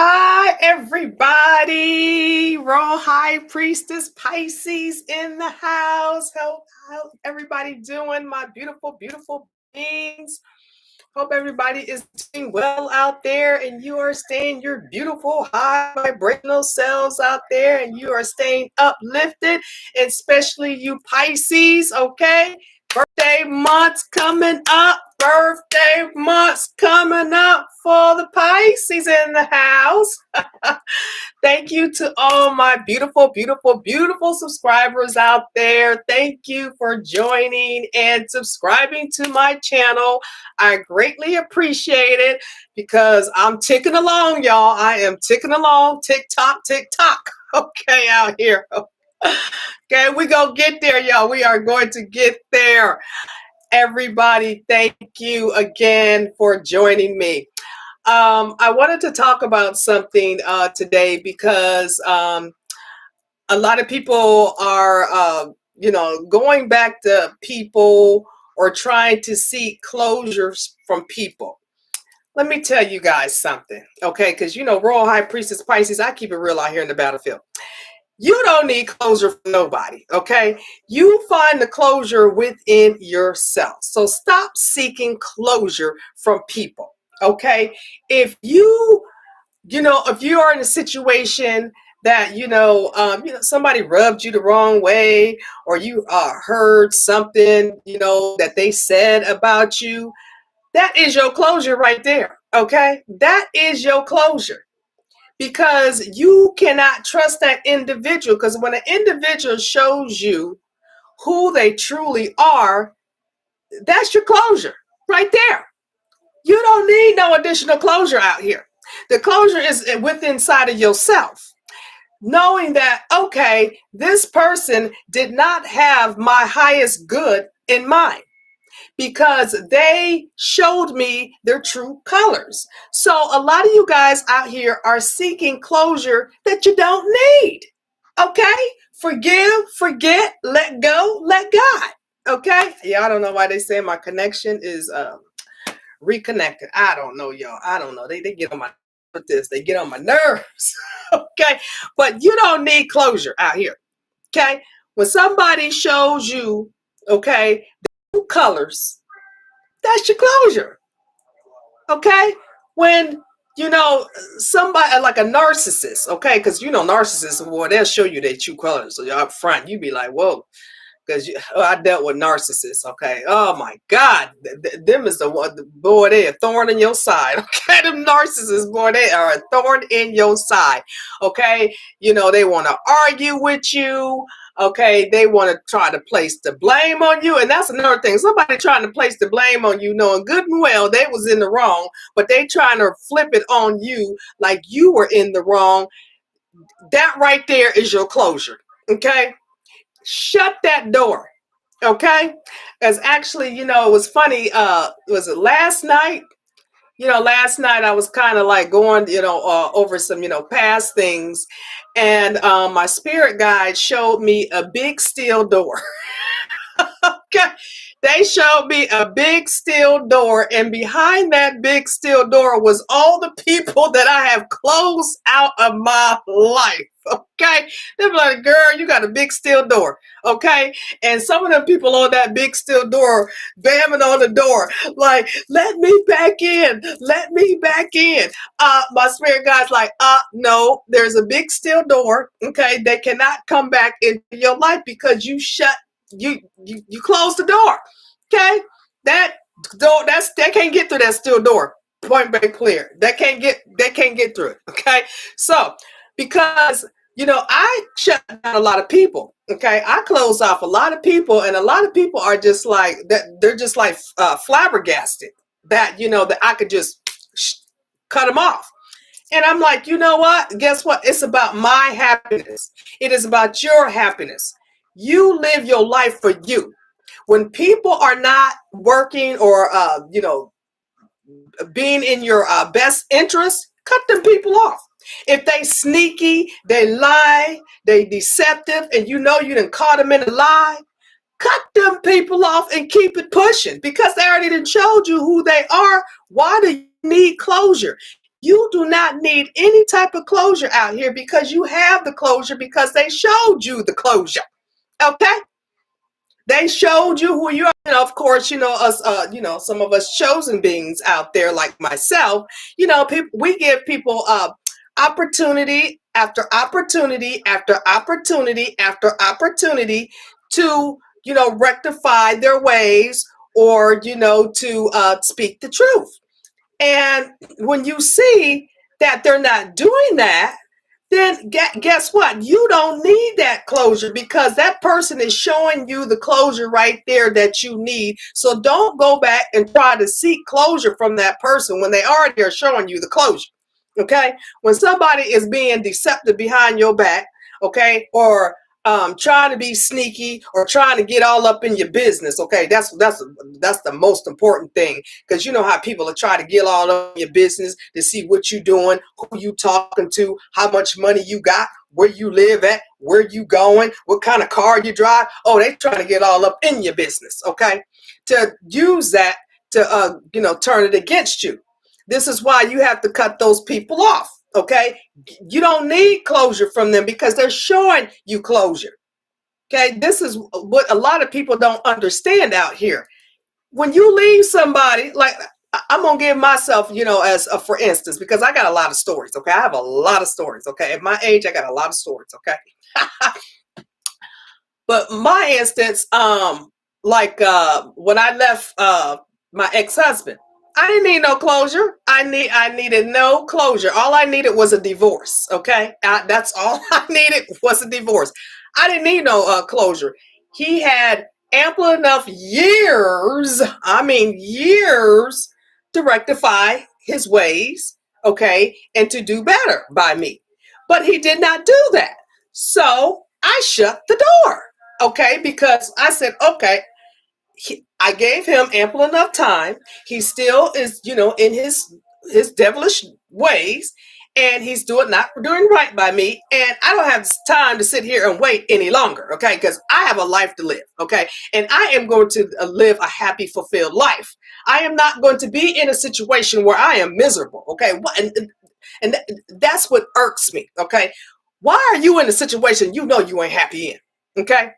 Hi, everybody. Raw High Priestess Pisces in the house. How everybody doing? My beautiful, beautiful beings. Hope everybody is doing well out there and you are staying your beautiful high vibrational selves out there and you are staying uplifted, especially you Pisces, okay? Birthday months coming up. Birthday months coming up for the Pisces in the house. Thank you to all my beautiful, beautiful, beautiful subscribers out there. Thank you for joining and subscribing to my channel. I greatly appreciate it because I'm ticking along, y'all. I am ticking along. Tick tock, tick tock. Okay, out here. Okay, we gonna get there, y'all. We are going to get there. Everybody, thank you again for joining me. I wanted to talk about something today because a lot of people are, going back to people or trying to seek closures from people. Let me tell you guys something, okay? Because, Royal High Priestess Pisces, I keep it real out here in the battlefield. You don't need closure from nobody, okay? You find the closure within yourself. So stop seeking closure from people, okay? If you are in a situation that, somebody rubbed you the wrong way or you heard something, that they said about you, that is your closure right there, okay? That is your closure. Because you cannot trust that individual. Because when an individual shows you who they truly are, that's your closure right there. You don't need no additional closure out here. The closure is within inside of yourself. Knowing that, okay, this person did not have my highest good in mind, because they showed me their true colors. So a lot of you guys out here are seeking closure that you don't need. Okay? Forgive, forget, let go, let God. Okay? Yeah, I don't know why they say my connection is reconnected. I don't know, y'all. I don't know. They get on my with this. They get on my nerves. Okay? But you don't need closure out here. Okay? When somebody shows you, okay, the colors, that's your closure. Okay? When somebody like a narcissist, okay, because narcissists, boy, they'll show you their true colors. So you're up front, you be like, whoa, because I dealt with narcissists, okay. Oh my God, them is the one, boy, they a thorn in your side, okay. Them narcissists, boy, they are a thorn in your side, okay. They want to argue with you. Okay, they want to try to place the blame on you. And that's another thing. Somebody trying to place the blame on you, knowing good and well they was in the wrong, but they trying to flip it on you like you were in the wrong. That right there is your closure. Okay? Shut that door. Okay? As actually, it was funny. Was it last night? Last night I was kind of like going, over some, past things. And my spirit guide showed me a big steel door. Okay. They showed me a big steel door, and behind that big steel door was all the people that I have closed out of my life. Okay. They're like, girl, you got a big steel door. Okay. And some of the people on that big steel door, bamming on the door, like, let me back in. Let me back in. My spirit guy's like, no, there's a big steel door. Okay. They cannot come back into your life because you shut you close the door. Okay, that door, that can't get through that steel door. Point blank clear. They can't get through it. Okay, so because I shut down a lot of people. Okay, I close off a lot of people, and a lot of people are just like that. They're just like flabbergasted that that I could just cut them off. And I'm like, you know what? Guess what? It's about my happiness. It is about your happiness. You live your life for you. When people are not working or, being in your best interest, cut them people off. If they sneaky, they lie, they deceptive, and you done caught them in a lie, cut them people off and keep it pushing because they already done showed you who they are. Why do you need closure? You do not need any type of closure out here because you have the closure because they showed you the closure. Okay? They showed you who you are. You know, of course, you know, us, some of us chosen beings out there like myself, you know, we give people opportunity after opportunity after opportunity after opportunity to, you know, rectify their ways or, you know, to speak the truth. And when you see that they're not doing that, then guess what? You don't need that closure because that person is showing you the closure right there that you need. So don't go back and try to seek closure from that person when they already are showing you the closure. Okay? When somebody is being deceptive behind your back, okay, or trying to be sneaky or trying to get all up in your business, okay, that's the most important thing, because you know how people are trying to get all up in your business to see what you're doing, who you talking to, how much money you got, where you live at, where you going, what kind of car you drive. Oh, they trying to get all up in your business, okay, to use that to turn it against you. This is why you have to cut those people off. Okay, you don't need closure from them because they're showing you closure. Okay, this is what a lot of people don't understand out here. When you leave somebody, like I'm gonna give myself, you know, as a for instance, because I got a lot of stories. Okay, I have a lot of stories. Okay, at my age, I got a lot of stories. Okay, but my instance, when I left my ex-husband, I didn't need no closure. I needed no closure. All I needed was a divorce. Okay, that's all I needed was a divorce. I didn't need no closure. He had ample enough years, I mean years, to rectify his ways, okay, and to do better by me. But he did not do that. So I shut the door, okay, because I said, okay, I gave him ample enough time. He still is, you know, in his devilish ways, and he's not doing right by me. And I don't have time to sit here and wait any longer, okay? Because I have a life to live, okay? And I am going to live a happy, fulfilled life. I am not going to be in a situation where I am miserable, okay? And that's what irks me, okay? Why are you in a situation you know you ain't happy in, okay?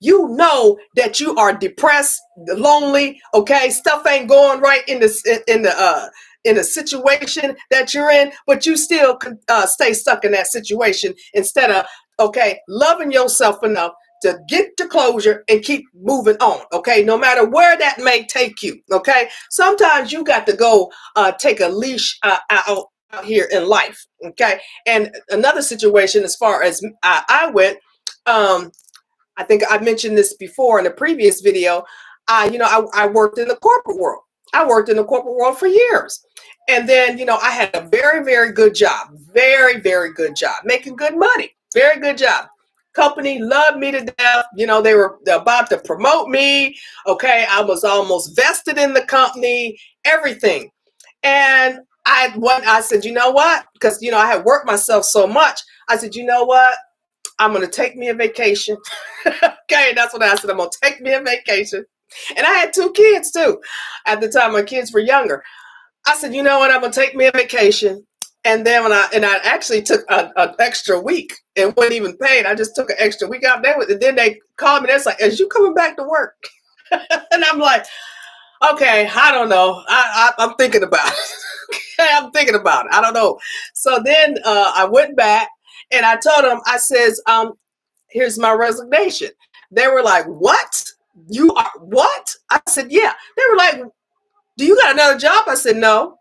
You know that you are depressed, lonely, okay? Stuff ain't going right in the situation that you're in, but you still stay stuck in that situation instead of, okay, loving yourself enough to get to closure and keep moving on, okay? No matter where that may take you, okay? Sometimes you got to go take a leash out here in life, okay? And another situation, as far as I went, I think I mentioned this before in a previous video. I worked in the corporate world. I worked in the corporate world for years. And then, you know, I had a very, very good job, very, very good job, making good money, very good job. Company loved me to death. You know, they were about to promote me. Okay, I was almost vested in the company, everything. And I said, you know what? Because, you know, I had worked myself so much. I said, you know what? I'm going to take me a vacation. Okay, that's what I said. I'm going to take me a vacation. And I had 2 kids too. At the time, my kids were younger. I said, you know what? I'm going to take me a vacation. And then I actually took an extra week and wasn't even paid. I just took an extra week out there. And then they called me. They're like, "Is you coming back to work?" And I'm like, okay, I don't know. I'm thinking about it. Okay, I'm thinking about it. I don't know. So then I went back and I told them, I says, here's my resignation. They were like, what? You are what? I said, yeah. They were like, do you got another job? I said, no.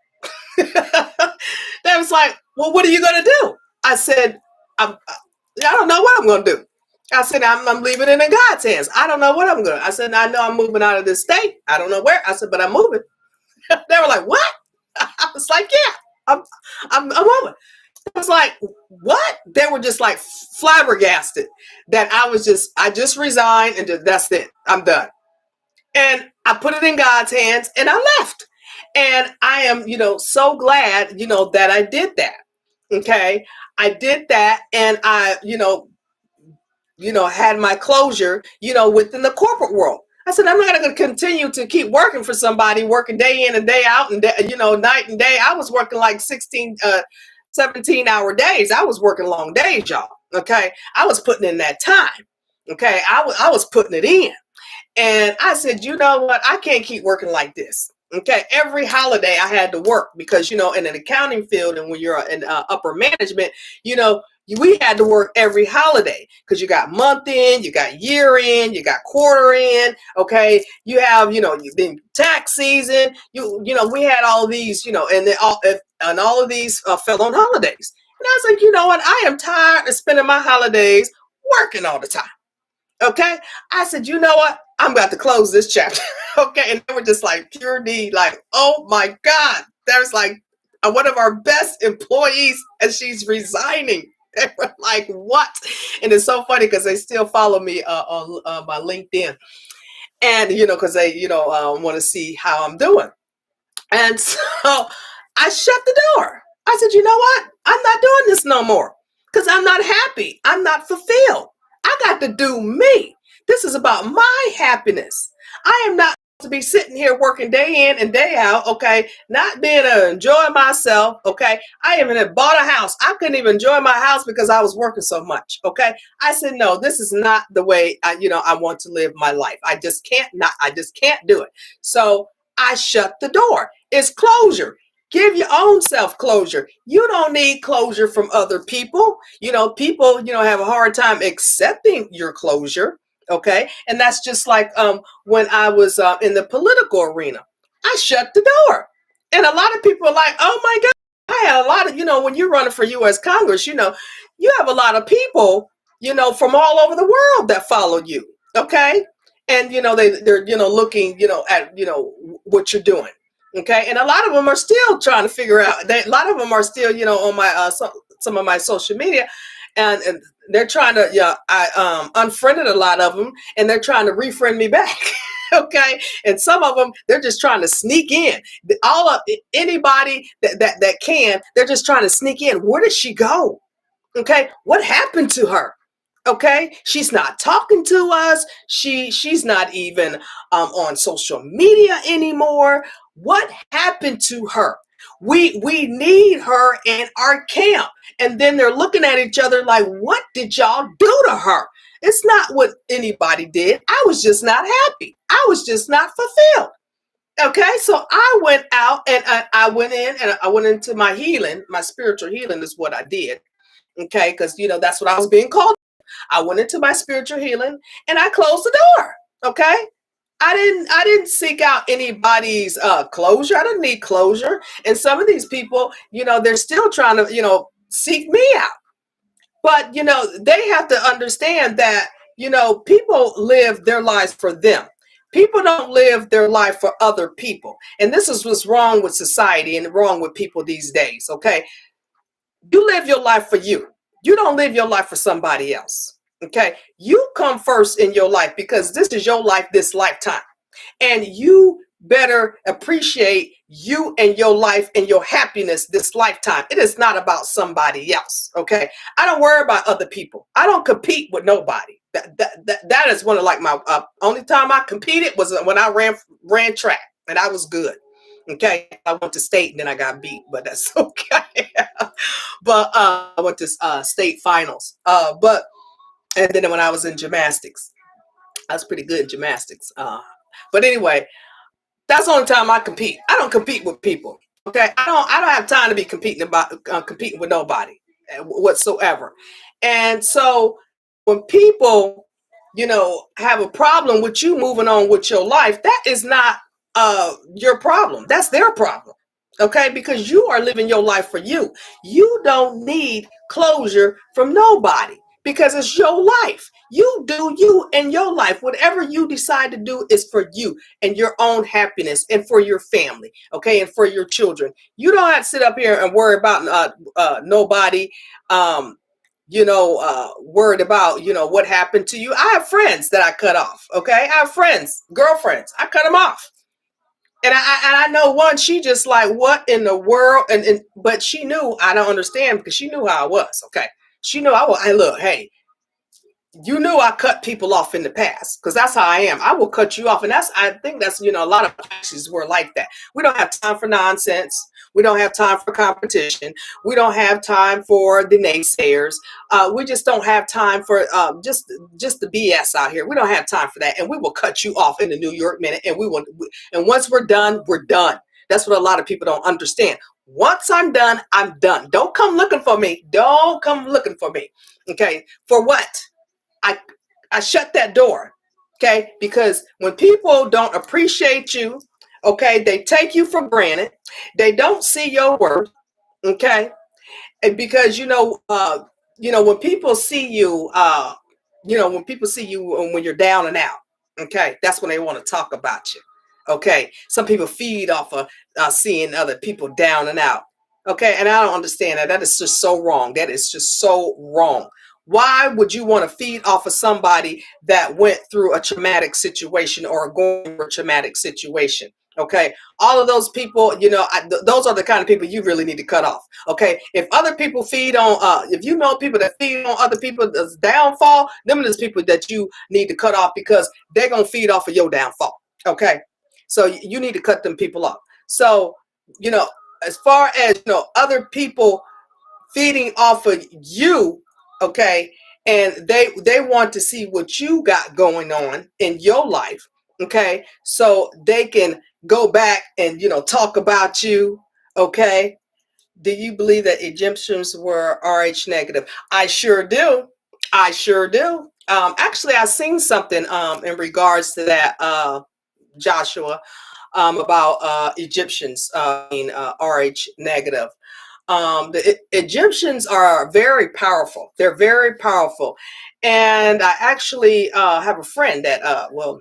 They was like, well, what are you going to do? I said, I don't know what I'm going to do. I said, I'm leaving it in God's hands. I don't know what I'm going to. I said, I know I'm moving out of this state. I don't know where. I said, but I'm moving. They were like, what? I was like, yeah, I'm moving. It was like, what? They were just like flabbergasted that I just resigned and that's it. I'm done. And I put it in God's hands and I left. And I am, you know, so glad, you know, that I did that. Okay. I did that and I, had my closure, you know, within the corporate world. I said, I'm not going to continue to keep working for somebody, working day in and day out, and night and day. I was working like 17-hour days. I was working long days, y'all. Okay, I was putting in that time. Okay, I was putting it in. And I said, you know what? I can't keep working like this. Okay. Every holiday I had to work because, in an accounting field and when you're in upper management, we had to work every holiday because you got month in, you got year in, you got quarter in. Okay. You have, then tax season, we had all of these, and all of these fell on holidays. And I was like, you know what? I am tired of spending my holidays working all the time. Okay. I said, you know what? I'm about to close this chapter. Okay. And they were just like pure need, like, oh my God. There's like one of our best employees and she's resigning. They were like, what? And it's so funny because they still follow me on my LinkedIn. And, because they, want to see how I'm doing. And so I shut the door. I said, you know what? I'm not doing this no more because I'm not happy. I'm not fulfilled. I got to do me. This is about my happiness. I am not to be sitting here working day in and day out, okay, not being able to enjoy myself, okay. I even bought a house. I couldn't even enjoy my house because I was working so much, okay. I said, no, this is not the way I want to live my life. I just can't do it. So I shut the door. It's closure. Give your own self closure. You don't need closure from other people. People, have a hard time accepting your closure. Okay. And that's just like when I was in the political arena. I shut the door. And a lot of people are like, oh my God. I had a lot of, when you're running for U.S. Congress, you have a lot of people, from all over the world that follow you. Okay. And, they're looking, at, what you're doing. Okay. And a lot of them are still trying to figure out a lot of them are still, on my, some of my social media and they're trying to, I unfriended a lot of them and they're trying to refriend me back. Okay. And some of them, they're just trying to sneak in anybody that can, they're just trying to sneak in. Where did she go? Okay. What happened to her? Okay, she's not talking to us. She's not even on social media anymore. What happened to her? We need her in our camp. And then they're looking at each other like, what did y'all do to her? It's not what anybody did. I was just not happy. I was just not fulfilled. Okay, so I went out and I went in and I went into my healing. My spiritual healing is what I did. Okay, because that's what I was being called. I went into my spiritual healing and I closed the door. Okay. I didn't seek out anybody's closure. I didn't need closure. And some of these people, they're still trying to, seek me out. But, they have to understand that, people live their lives for them. People don't live their life for other people. And this is what's wrong with society and wrong with people these days. Okay. You live your life for you. You don't live your life for somebody else. Okay. You come first in your life because this is your life, this lifetime. And you better appreciate you and your life and your happiness this lifetime. It is not about somebody else. Okay. I don't worry about other people. I don't compete with nobody. That is one of like my only time I competed was when I ran track and I was good. Okay. I went to state and then I got beat, but that's okay. But I went to state finals. And then when I was in gymnastics, I was pretty good in gymnastics. But anyway, that's the only time I compete. I don't compete with people. Okay, I don't have time to be competing with nobody whatsoever. And so when people, have a problem with you moving on with your life, that is not your problem. That's their problem. Okay, because you are living your life for you. You don't need closure from nobody because it's your life. You do you and your life. Whatever you decide to do is for you and your own happiness and for your family, okay, and for your children. You don't have to sit up here and worry about nobody, worried about, what happened to you. I have friends that I cut off, okay? I have friends, girlfriends. I cut them off. And I know one, she just like, what in the world? But she knew I don't understand because she knew how I was. Okay. She knew I look, hey, you knew I cut people off in the past, because that's how I am. I will cut you off. And I think that's, a lot of Pisces were like that. We don't have time for nonsense. We don't have time for competition. We don't have time for the naysayers. We just don't have time for just the BS out here. We don't have time for that. And we will cut you off in the New York minute. And and once we're done, we're done. That's what a lot of people don't understand. Once I'm done, I'm done. Don't come looking for me. Don't come looking for me. Okay. For what? I shut that door, okay? Because when people don't appreciate you, okay, they take you for granted. They don't see your worth, okay? And because when people see you, when people see you when you're down and out, okay, that's when they want to talk about you, okay? Some people feed off of seeing other people down and out, okay? And I don't understand that. That is just so wrong. That is just so wrong. Why would you want to feed off of somebody that went through a traumatic situation or going through a traumatic situation? Okay, all of those people, those are the kind of people you really need to cut off. Okay, if other people feed on, if you know people that feed on other people's downfall, them are the people that you need to cut off, because they're gonna feed off of your downfall. Okay, so you need to cut them people off. So, as far as other people feeding off of you, okay, and they want to see what you got going on in your life, okay, so they can go back and talk about you, okay. Do you believe that Egyptians were RH negative? I sure do. I sure do. Actually, I seen something in regards to that, Joshua, about Egyptians being RH negative. The Egyptians are very powerful. They're very powerful. And I actually have a friend that, well,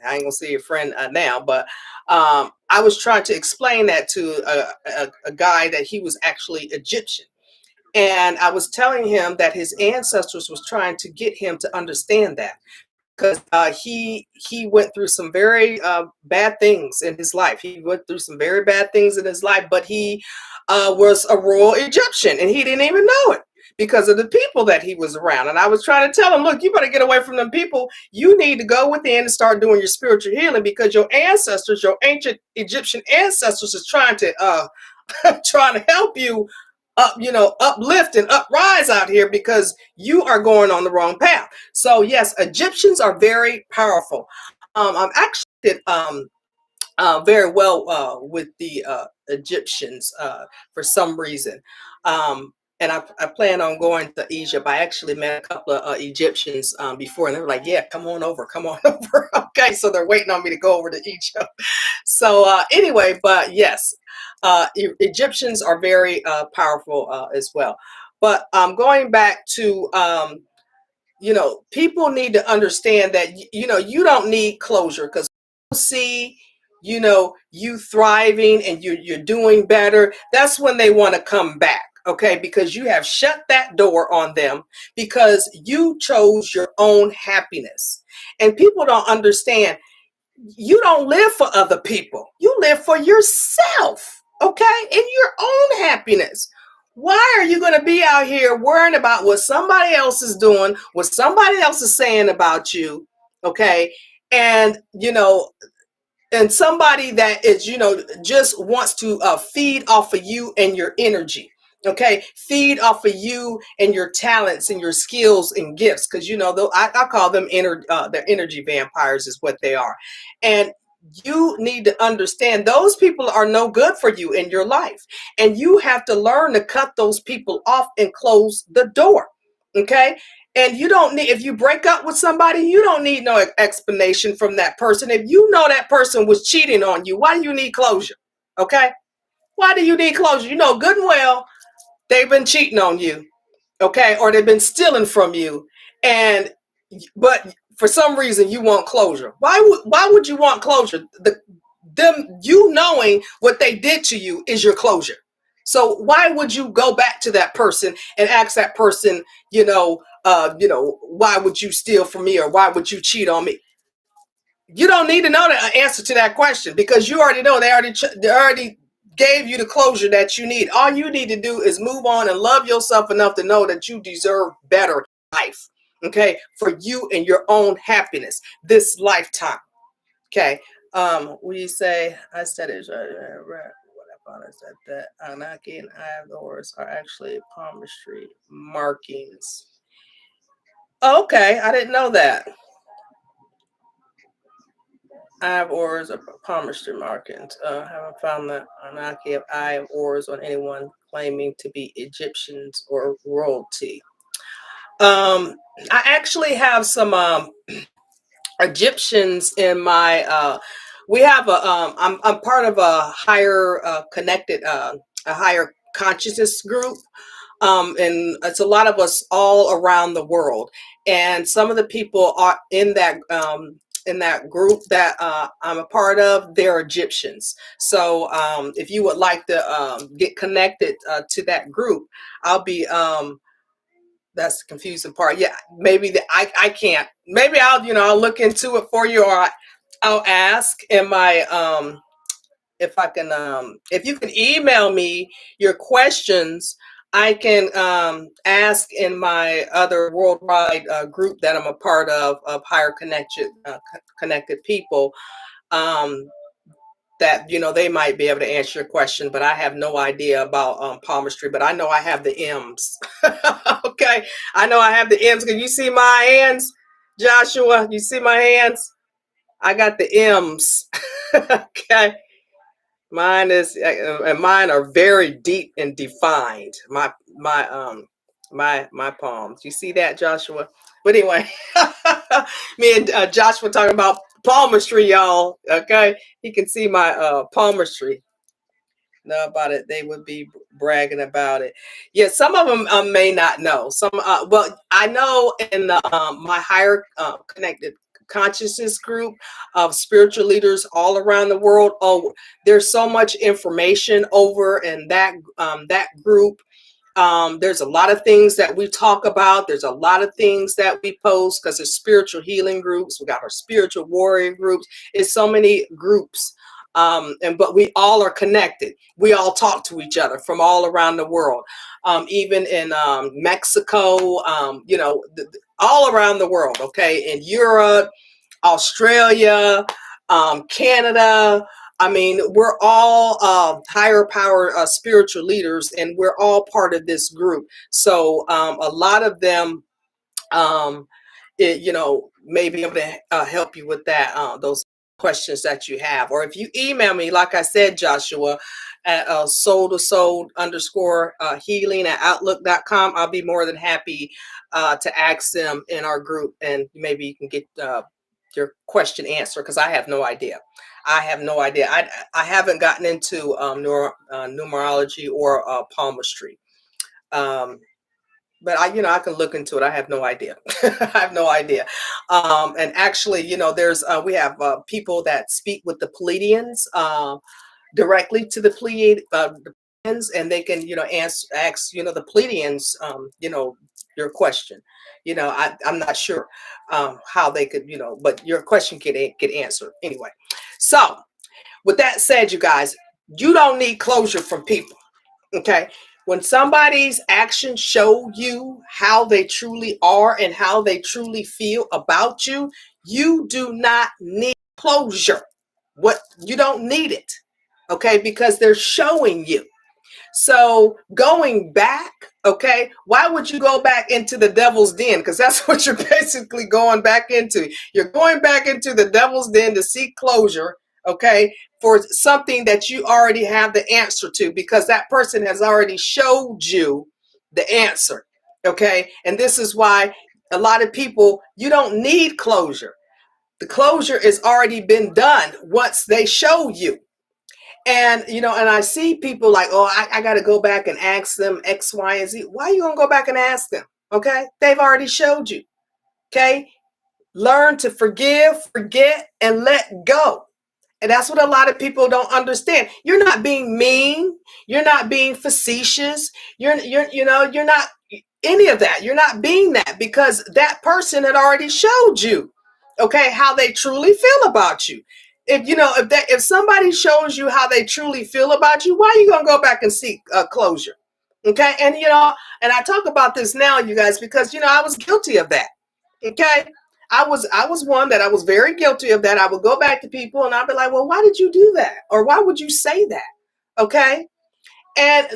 I ain't gonna say a friend now, but I was trying to explain that to a guy that he was actually Egyptian. And I was telling him that his ancestors was trying to get him to understand that, because he went through some very bad things in his life. He went through some very bad things in his life, but he was a royal Egyptian, and he didn't even know it because of the people that he was around. And I was trying to tell him, look, you better get away from them people. You need to go within and start doing your spiritual healing, because your ancestors, your ancient Egyptian ancestors, is trying to trying to help you uplift and uprise out here, because you are going on the wrong path. So yes, Egyptians are very powerful. I'm actually very well with the Egyptians for some reason. And I plan on going to Egypt. I actually met a couple of Egyptians before, and they were like, yeah, come on over, come on over. Okay, so they're waiting on me to go over to Egypt. So anyway, but yes, Egyptians are very powerful as well. But going back to, people need to understand that, you don't need closure, because see, you thriving and you're doing better. That's when they want to come back. Okay, because you have shut that door on them, because you chose your own happiness. And people don't understand, you don't live for other people. You live for yourself, okay? And your own happiness. Why are you going to be out here worrying about what somebody else is doing, what somebody else is saying about you, okay? And, and somebody that is, just wants to feed off of you and your energy. Okay, feed off of you and your talents and your skills and gifts, because I call them they're energy vampires is what they are. And you need to understand those people are no good for you in your life, and you have to learn to cut those people off and close the door. Okay, and you don't need, if you break up with somebody, you don't need no explanation from that person. If you know that person was cheating on you, why do you need closure? Okay, why do you need closure? You know good and well they've been cheating on you, okay, or they've been stealing from you, but for some reason you want closure. Why would you want closure? Them, you knowing what they did to you is your closure. So why would you go back to that person and ask that person, why would you steal from me, or why would you cheat on me? You don't need to know the answer to that question, because you already know they already gave you the closure that you need. All you need to do is move on and love yourself enough to know that you deserve better life. okay, for you and your own happiness this lifetime. Okay. We say, I said it, what I found is that Anunnaki and Ivors are actually palmistry markings. Okay, I didn't know that. I have ores of palmistry markings. Haven't found the Anunnaki of eye of ores on anyone claiming to be Egyptians or royalty. I actually have some Egyptians in my. We have a. I'm part of a higher connected, a higher consciousness group. And it's a lot of us all around the world, and some of the people are in that group that I'm a part of. They're Egyptians. So if you would like to get connected to that group, I'll be. That's the confusing part. Yeah, maybe I can't. Maybe I'll look into it for you, or I'll ask in my if I can, if you can email me your questions, I can ask in my other worldwide group that I'm a part of higher connected people, um, that they might be able to answer your question. But I have no idea about palmistry. But I know I have the M's. Okay, I know I have the M's. Can you see my hands, Joshua? You see my hands? I got the M's. Okay. Mine is, and mine are very deep and defined. My palms. You see that, Joshua? But anyway, me and Joshua talking about palmistry, y'all. Okay, he can see my palmistry. Know about it, they would be bragging about it. Yeah, some of them may not know. Some, well, I know in my higher connected consciousness group of spiritual leaders all around the world. Oh, there's so much information over in that group. There's a lot of things that we talk about. There's a lot of things that we post because there's spiritual healing groups. We got our spiritual warrior groups. It's so many groups. But we all are connected. We all talk to each other from all around the world. Even in Mexico, all around the world. Okay, in Europe, Australia, Canada. I mean, we're all higher power spiritual leaders, and we're all part of this group. So a lot of them, um, may be able to help you with that, those questions that you have. Or if you email me, like I said, Joshua, at soul to soul underscore healing at outlook.com, I'll be more than happy to ask them in our group, and maybe you can get your question answered, because I have no idea. I have no idea. I haven't gotten into numerology or palmistry. But I can look into it. I have no idea. I have no idea. And actually, there's we have people that speak with the Pleiadians directly to the Pleiadians, and they can ask the Pleiadians your question. I'm not sure how they could but your question get answered anyway. So with that said, you guys, you don't need closure from people. Okay. When somebody's actions show you how they truly are and how they truly feel about you, you do not need closure. You don't need it. Okay, because they're showing you. So going back, okay, why would you go back into the devil's den? Because that's what you're basically going back into. You're going back into the devil's den to seek closure, okay, for something that you already have the answer to, because that person has already showed you the answer, okay? And this is why a lot of people, you don't need closure. The closure has already been done once they show you. And, and I see people like, oh, I got to go back and ask them X, Y, and Z. Why are you going to go back and ask them? Okay. They've already showed you. Okay. Learn to forgive, forget, and let go. And that's what a lot of people don't understand. You're not being mean. You're not being facetious. You're not any of that. You're not being that, because that person had already showed you, okay, how they truly feel about you. If somebody shows you how they truly feel about you, why are you gonna go back and seek closure? Okay, and I talk about this now, you guys, because I was guilty of that. Okay. I was one that I was very guilty of that. I would go back to people and I'd be like, well, why did you do that? Or why would you say that? Okay. And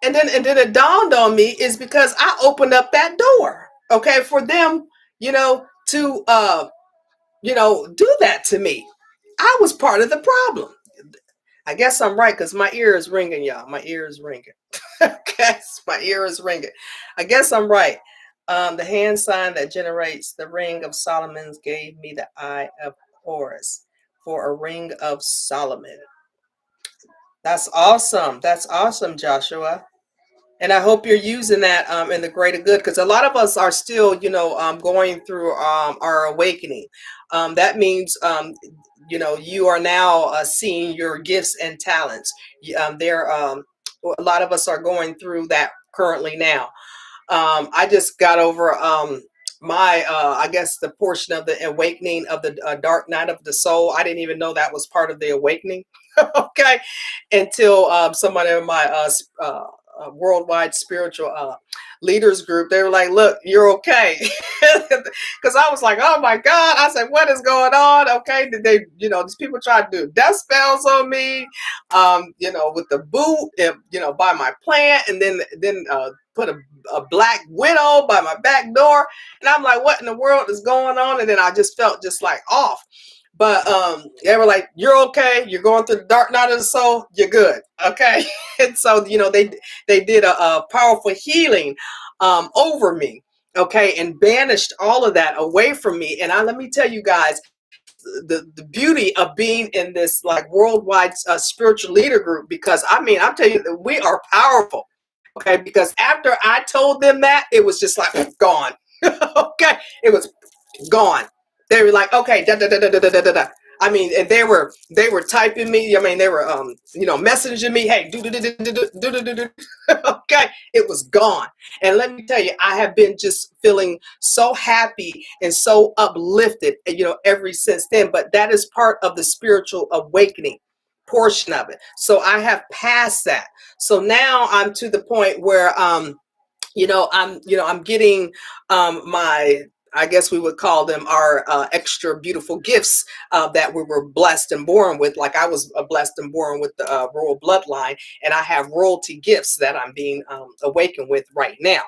and then it dawned on me is because I opened up that door, okay, for them, to do that to me. I was part of the problem. I guess I'm right because my ear is ringing, y'all. My ear is ringing. Okay, my ear is ringing. I guess I'm right. The hand sign that generates the ring of Solomon's gave me the eye of Horus for a ring of Solomon. That's awesome. That's awesome, Joshua. And I hope you're using that in the greater good, because a lot of us are still, going through our awakening. That means, you are now seeing your gifts and talents. A lot of us are going through that currently now. I just got over my, I guess, the portion of the awakening of the dark night of the soul. I didn't even know that was part of the awakening. Okay, until somebody in my worldwide spiritual leaders group, they were like, look, you're okay. Because I was like, oh my God. I said, what is going on? Okay, did they, these people try to do death spells on me, with the boot, by my plant, and then put a black widow by my back door. And I'm like, what in the world is going on? And then I just felt just like off. But they were like, you're okay. You're going through the dark night of the soul. You're good. Okay. And so, they did a powerful healing over me. Okay. And banished all of that away from me. And let me tell you guys, the beauty of being in this like worldwide spiritual leader group, because I'm telling you that we are powerful. Okay. Because after I told them that, it was just like gone. Okay. It was gone. They were like, okay, da da da da da da da da. And they were typing me. They were messaging me. Hey, do do do do do do do do. Okay, it was gone. And let me tell you, I have been just feeling so happy and so uplifted, ever since then. But that is part of the spiritual awakening portion of it. So I have passed that. So now I'm to the point where I'm getting my, I guess we would call them our extra beautiful gifts that we were blessed and born with. Like I was blessed and born with the royal bloodline, and I have royalty gifts that I'm being awakened with right now.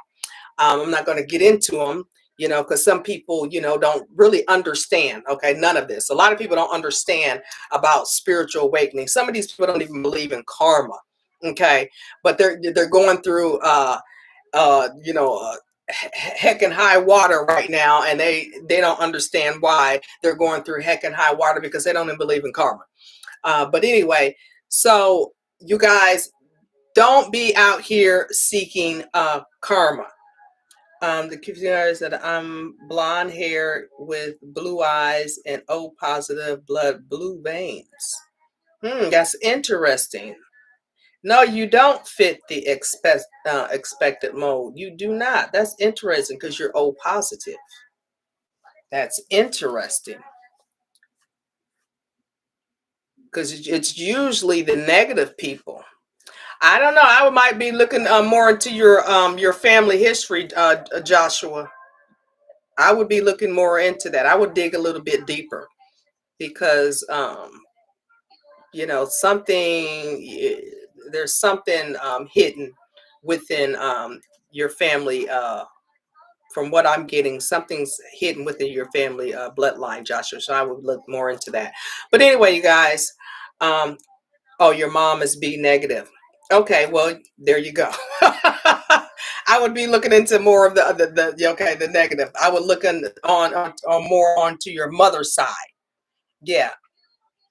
I'm not going to get into them, because some people, don't really understand. Okay, none of this. A lot of people don't understand about spiritual awakening. Some of these people don't even believe in karma. Okay, but they're going through heck and high water right now, and they don't understand why they're going through heck and high water, because they don't even believe in karma. But anyway, so you guys, don't be out here seeking karma. The community said, I'm blonde hair with blue eyes and O positive blood, blue veins. That's interesting. No, you don't fit the expected mold. You do not. That's interesting because you're O positive. That's interesting. Because it's usually the negative people. I don't know. I might be looking more into your family history, Joshua. I would be looking more into that. I would dig a little bit deeper because there's something hidden within your family. From what I'm getting, something's hidden within your family bloodline, Joshua. So I would look more into that. But anyway, you guys, oh, your mom is B negative. Okay, well, there you go. I would be looking into more of the negative. I would look on more onto your mother's side. Yeah.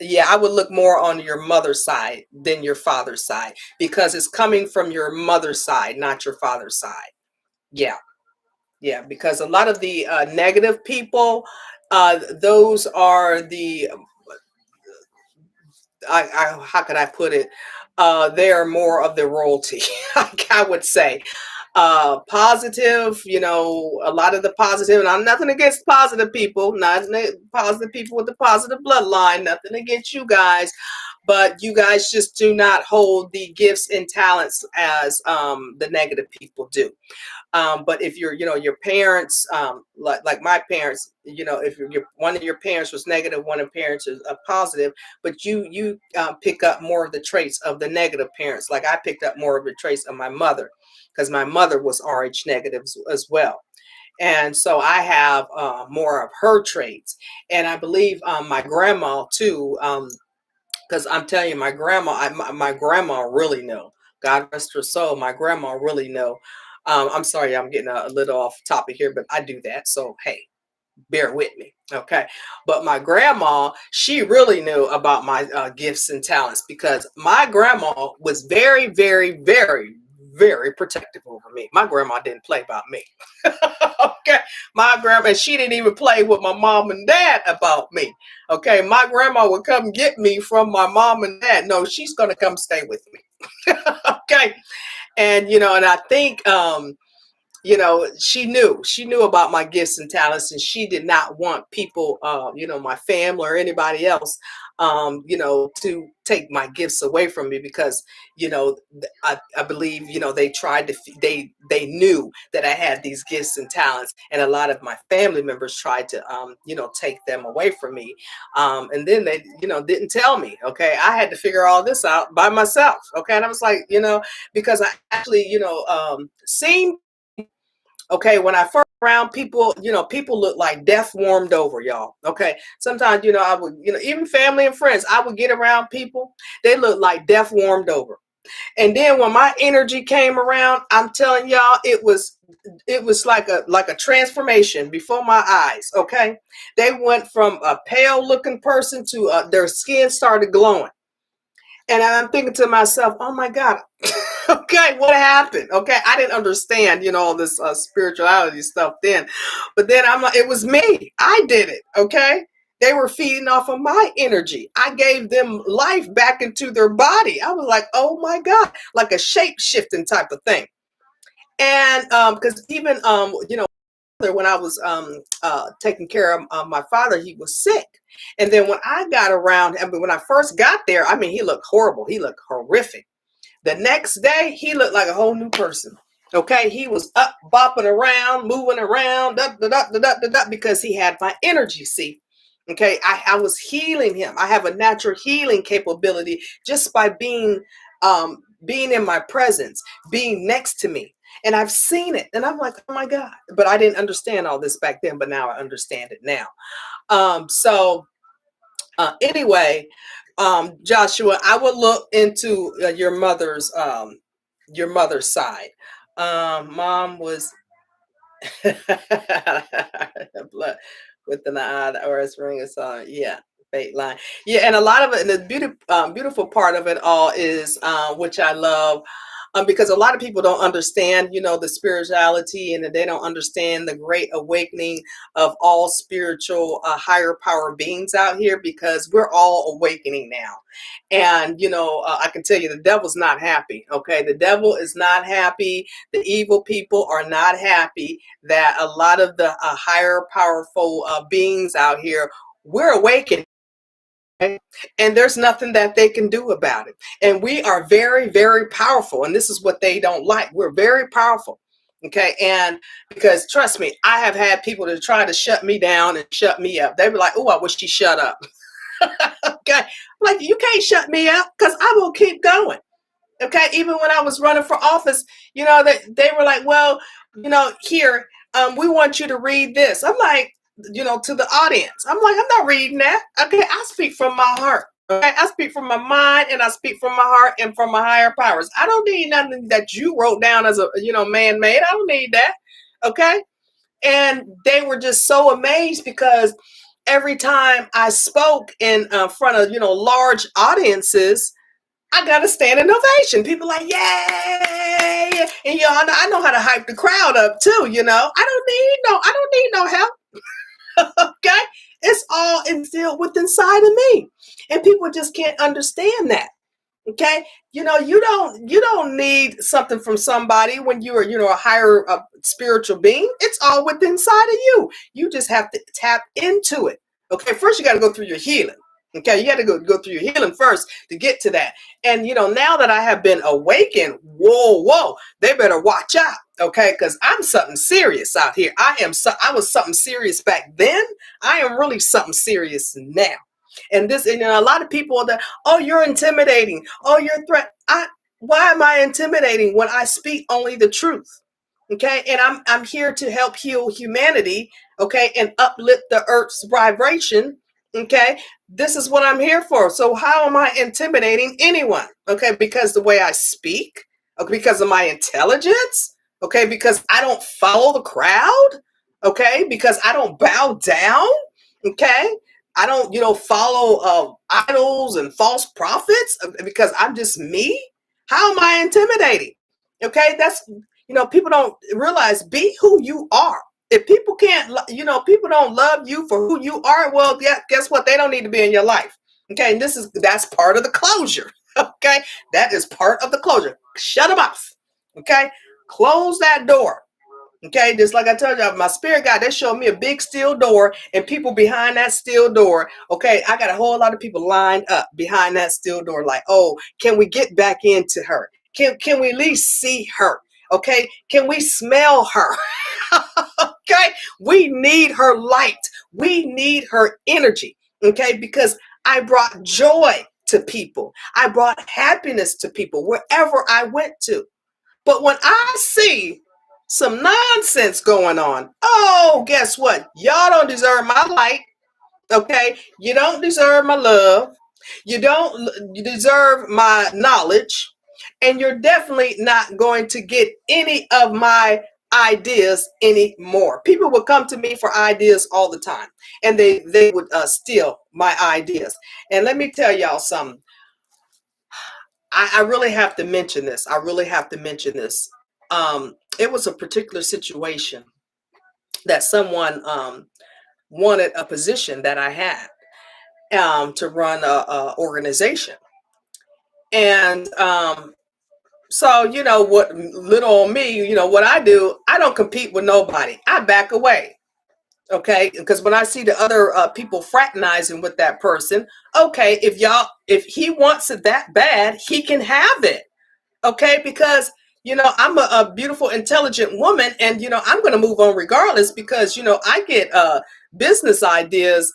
Yeah, I would look more on your mother's side than your father's side, because it's coming from your mother's side, not your father's side. Yeah. Yeah, because a lot of the negative people, those are the, how could I put it? They are more of the royalty, I would say. Positive, a lot of the positive, and I'm nothing against positive people, not positive people with the positive bloodline, nothing against you guys. but you guys just do not hold the gifts and talents as the negative people do. But if you're, your parents, like my parents, if one of your parents was negative, one of the parents is a positive, but you pick up more of the traits of the negative parents. Like I picked up more of the traits of my mother, because my mother was RH negative as well. And so I have more of her traits. And I believe my grandma too, because I'm telling you, my grandma, my grandma really knew. God rest her soul. My grandma really knew. I'm sorry, I'm getting a little off topic here, but I do that. So, hey, bear with me. Okay. But my grandma, she really knew about my gifts and talents, because my grandma was very, very, very, very protective over me. My grandma didn't play about me. Okay. My grandma, she didn't even play with my mom and dad about me. Okay. My grandma would come get me from my mom and dad. No, she's going to come stay with me. Okay. And, and I think, she knew about my gifts and talents, and she did not want people, my family or anybody else, to take my gifts away from me, because, I believe, they tried to, they knew that I had these gifts and talents, and a lot of my family members tried to, take them away from me. And then they, didn't tell me. Okay. I had to figure all this out by myself. Okay. And I was like, because I actually, seen. Okay, when I first around people, people look like death warmed over, y'all. Okay, sometimes, I would, even family and friends, I would get around people, they look like death warmed over. And then when my energy came around, I'm telling y'all, it was like a transformation before my eyes. Okay, they went from a pale looking person to their skin started glowing. And I'm thinking to myself, oh my God, okay, what happened? Okay, I didn't understand, all this spirituality stuff then. But then I'm like, it was me. I did it. Okay. They were feeding off of my energy. I gave them life back into their body. I was like, oh my God, like a shape shifting type of thing. And because even, when I was taking care of my father, he was sick. And then when I got around, when I first got there, I mean, he looked horrible. He looked horrific. The next day, he looked like a whole new person. Okay, he was up, bopping around, moving around, because he had my energy. See, okay, I was healing him. I have a natural healing capability just by being in my presence, being next to me. And I've seen it, and I'm like, oh my God. But I didn't understand all this back then, but now I understand it now. Anyway, Joshua, I would look into your mother's side. Mom was blood within the eye, the OS ring is on. Yeah, fate line. Yeah, and a lot of it, and the beautiful part of it all is, which I love, because a lot of people don't understand, the spirituality, and they don't understand the great awakening of all spiritual higher power beings out here, because we're all awakening now. And, I can tell you the devil's not happy. Okay. The devil is not happy. The evil people are not happy that a lot of the higher powerful beings out here, we're awakening. Okay? And there's nothing that they can do about it. And we are very, very powerful. And this is what they don't like. We're very powerful. Okay. And because trust me, I have had people to try to shut me down and shut me up. They were like, oh, I wish she shut up. Okay. Like, you can't shut me up, because I will keep going. Okay. Even when I was running for office, they were like, well, here, we want you to read this. I'm like, to the audience, I'm like, I'm not reading that. Okay. I speak from my heart. Okay. I speak from my mind, and I speak from my heart and from my higher powers. I don't need nothing that you wrote down as a, man-made. I don't need that. Okay. And they were just so amazed, because every time I spoke in front of, large audiences, I got a standing ovation. People like, yay. And y'all know, I know how to hype the crowd up too. I don't need no help. Okay. It's all instilled within inside of me. And people just can't understand that. Okay. You don't need something from somebody when you're, a higher spiritual being. It's all within inside of you. You just have to tap into it. Okay. First, you got to go through your healing. Okay, you got to go through your healing first to get to that. And now that I have been awakened, whoa, they better watch out, okay? Because I'm something serious out here. I was something serious back then. I am really something serious now. And a lot of people are that, oh, you're intimidating. Oh, you're a threat. Why am I intimidating when I speak only the truth? Okay, and I'm here to help heal humanity, okay, and uplift the earth's vibration. Okay, this is what I'm here for. So how am I intimidating anyone? Okay, because the way I speak, okay, because of my intelligence, okay, because I don't follow the crowd, okay, because I don't bow down, okay, I don't follow idols and false prophets, because I'm just me. How am I intimidating? Okay, that's people don't realize, be who you are. If people can't, people don't love you for who you are, well, yeah, guess what? They don't need to be in your life. Okay, and that's part of the closure. Okay, that is part of the closure. Shut them off. Okay, close that door. Okay, just like I told you, my spirit guide, they showed me a big steel door and people behind that steel door. Okay, I got a whole lot of people lined up behind that steel door, like, oh, can we get back into her? Can we at least see her? Okay, can we smell her? Okay, we need her light. We need her energy. Okay, because I brought joy to people. I brought happiness to people wherever I went to. But when I see some nonsense going on, oh, guess what? Y'all don't deserve my light. Okay, you don't deserve my love. You deserve my knowledge, and you're definitely not going to get any of my ideas anymore. People would come to me for ideas all the time, and they would steal my ideas. And let me tell y'all something. I really have to mention this. I really have to mention this. It was a particular situation that someone wanted a position that I had, to run a organization. And so, what little on me, what I do, I don't compete with nobody. I back away. Okay, because when I see the other people fraternizing with that person, okay, if he wants it that bad, he can have it. Okay, because I'm a beautiful, intelligent woman, and I'm going to move on regardless, because I get business ideas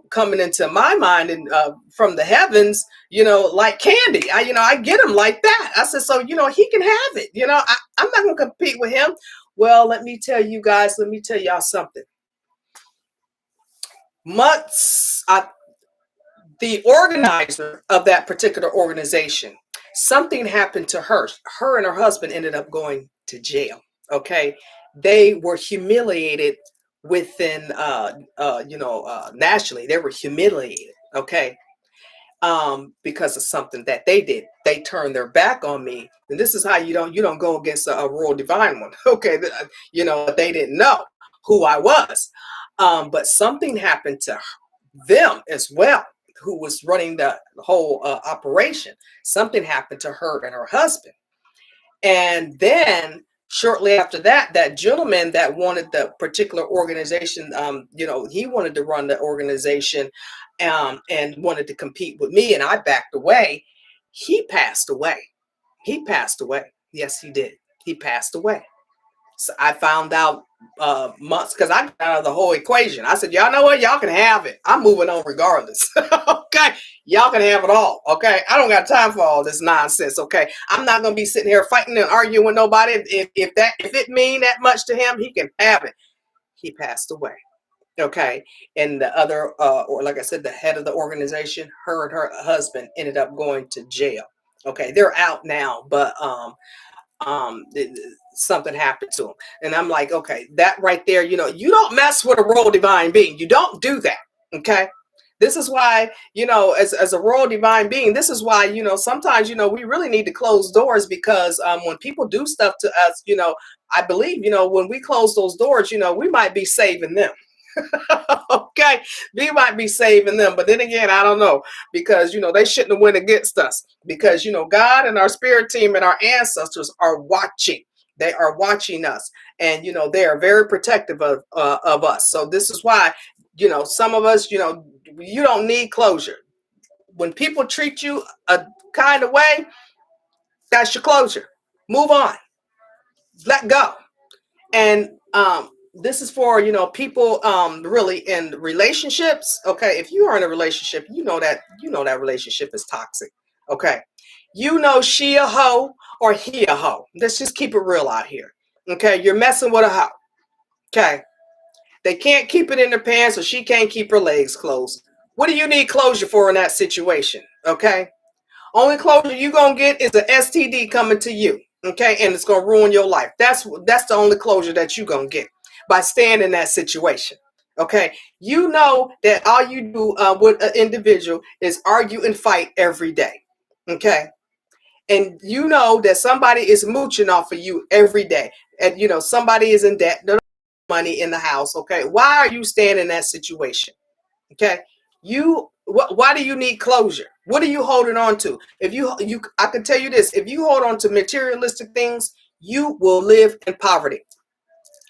coming into my mind, and from the heavens, like candy. I get them like that. I said, so he can have it. I'm not going to compete with him. Well, let me tell you guys, let me tell y'all something. The organizer of that particular organization, something happened to her. Her and her husband ended up going to jail. Okay, they were humiliated within, nationally. They were humiliated. Okay, because of something that they did. They turned their back on me, and this is how you don't go against a royal divine one. Okay, they didn't know who I was, but something happened to them as well, who was running the whole operation. Something happened to her and her husband. And then shortly after that, that gentleman that wanted the particular organization, he wanted to run the organization, and wanted to compete with me, and I backed away. He passed away. He passed away. Yes, he did. He passed away. So I found out months, because I got out of the whole equation. I said, y'all know what? Y'all can have it. I'm moving on regardless. Okay. Y'all can have it all. Okay. I don't got time for all this nonsense. Okay. I'm not going to be sitting here fighting and arguing with nobody. If it mean that much to him, he can have it. He passed away. Okay. And the other, or like I said, the head of the organization, her and her husband ended up going to jail. Okay. They're out now, but, something happened to him, and I'm like, okay, that right there, you don't mess with a royal divine being. You don't do that. Okay, this is why, as a royal divine being, this is why, sometimes, we really need to close doors, because when people do stuff to us, I believe, when we close those doors, we might be saving them. Okay, we might be saving them, but then again, I don't know, because they shouldn't have went against us, because God and our spirit team and our ancestors are watching. They are watching us, and they are very protective of us. So this is why, some of us, You don't need closure. When people treat you a kind of way, that's your closure. Move on. Let go. And this is for, people really in relationships. Okay, if you are in a relationship, you know that relationship is toxic. Okay, she a hoe or he a hoe. Let's just keep it real out here. Okay, you're messing with a hoe. Okay, they can't keep it in their pants, or she can't keep her legs closed. What do you need closure for in that situation? Okay, only closure you gonna get is an STD coming to you. Okay, and it's gonna ruin your life. That's the only closure that you gonna get by staying in that situation. Okay, you know that all you do with an individual is argue and fight every day. Okay, and you know that somebody is mooching off of you every day, and somebody is in debt. There's no money in the house. Okay, why are you staying in that situation? Okay, why do you need closure? What are you holding on to? If I can tell you this: if you hold on to materialistic things, you will live in poverty.